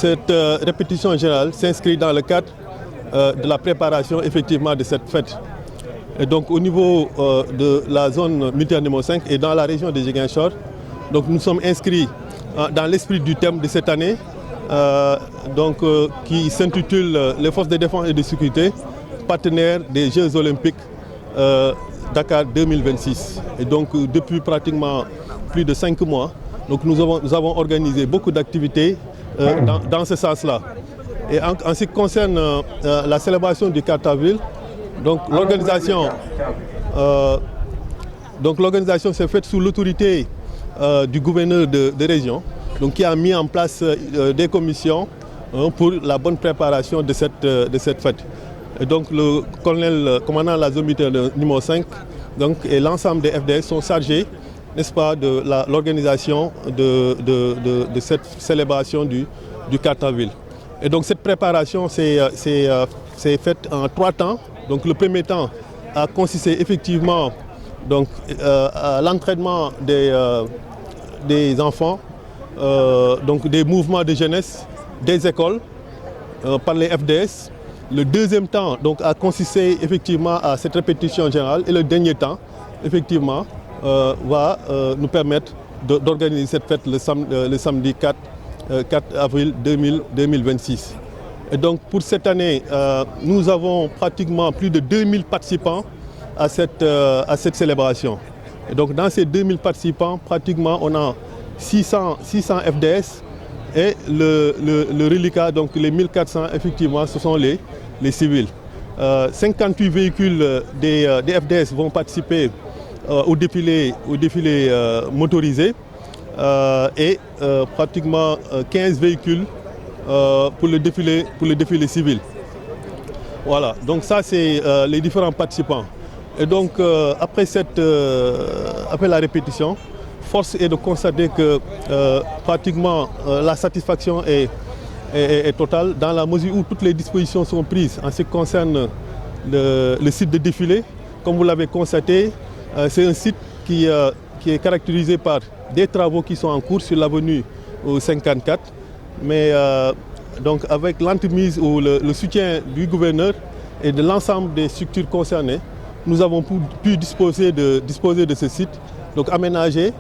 cette répétition générale s'inscrit dans le cadre de la préparation effectivement de cette fête. Et donc au niveau de la zone militaire numéro 5 et dans la région de Ziguinchor, donc nous sommes inscrits dans l'esprit du thème de cette année, qui s'intitule les forces de défense et de sécurité, partenaires des Jeux olympiques Dakar 2026. Et donc depuis pratiquement plus de 5 mois, donc nous avons organisé beaucoup d'activités dans ce sens-là. Et en ce qui concerne la célébration du 4 avril, donc l'organisation s'est faite sous l'autorité du gouverneur de région, donc qui a mis en place des commissions pour la bonne préparation de cette fête. Et donc le commandant de la zone militaire numéro 5 donc, et l'ensemble des FDS sont chargés, n'est-ce pas, de l'organisation de cette célébration du 4 avril. Et donc cette préparation s'est faite en 3 temps. Donc le premier temps a consisté effectivement donc, à l'entraînement des enfants, donc des mouvements de jeunesse, des écoles par les FDS. Le deuxième temps donc, a consisté effectivement à cette répétition générale et le dernier temps effectivement va nous permettre d'organiser cette fête le samedi 4 avril 2026. Et donc pour cette année, nous avons pratiquement plus de 2000 participants à cette célébration. Et donc dans ces 2000 participants, pratiquement on a 600 FDS et le reliquat, donc les 1400 effectivement, ce sont les civils. 58 véhicules des FDS vont participer au défilé motorisé et pratiquement 15 véhicules pour le défilé civil. Voilà, donc ça c'est les différents participants. Et donc après la répétition, force est de constater que pratiquement la satisfaction est totale dans la mesure où toutes les dispositions sont prises en ce qui concerne le site de défilé. Comme vous l'avez constaté, c'est un site qui est caractérisé par des travaux qui sont en cours sur l'avenue 54. Mais donc avec l'entremise ou le soutien du gouverneur et de l'ensemble des structures concernées, nous avons pu disposer de ce site, donc aménagé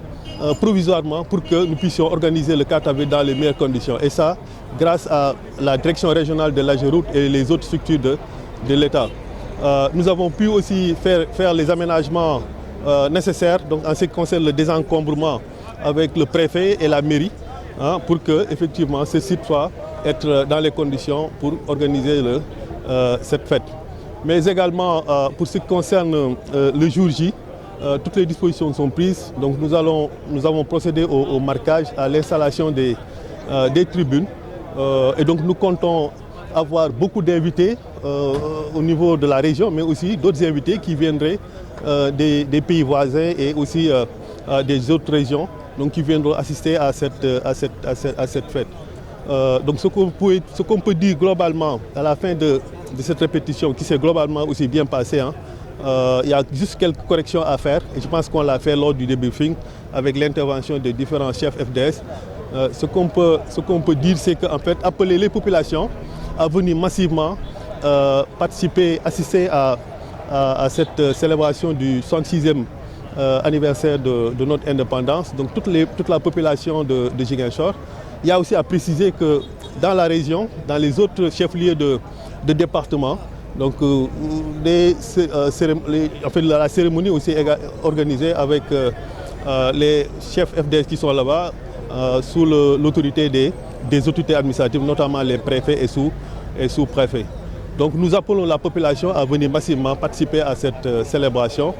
provisoirement pour que nous puissions organiser le 4 avril dans les meilleures conditions. Et ça, grâce à la direction régionale de l'AGEROUTE et les autres structures de l'État. Nous avons pu aussi faire les aménagements nécessaires donc, en ce qui concerne le désencombrement avec le préfet et la mairie, pour que effectivement ce site soit être dans les conditions pour organiser cette fête. Mais également pour ce qui concerne le jour J, toutes les dispositions sont prises. Donc nous avons procédé au marquage, à l'installation des tribunes. Et donc nous comptons avoir beaucoup d'invités au niveau de la région, mais aussi d'autres invités qui viendraient des pays voisins et aussi des autres régions, donc qui viendront assister à cette fête. Donc ce qu'on peut dire globalement à la fin de cette répétition, qui s'est globalement aussi bien passée, il y a juste quelques corrections à faire, et je pense qu'on l'a fait lors du débriefing avec l'intervention des différents chefs FDS. Ce qu'on peut dire, c'est qu'en fait, appeler les populations à venir massivement participer, assister à cette célébration du 66e anniversaire de notre indépendance, donc toute la population de Ziguinchor. Il y a aussi à préciser que dans la région, dans les autres chefs-lieux de département, donc la cérémonie aussi est organisée avec les chefs FDS qui sont là-bas, sous l'autorité des autorités administratives, notamment les préfets et sous-préfets. Donc nous appelons la population à venir massivement participer à cette célébration.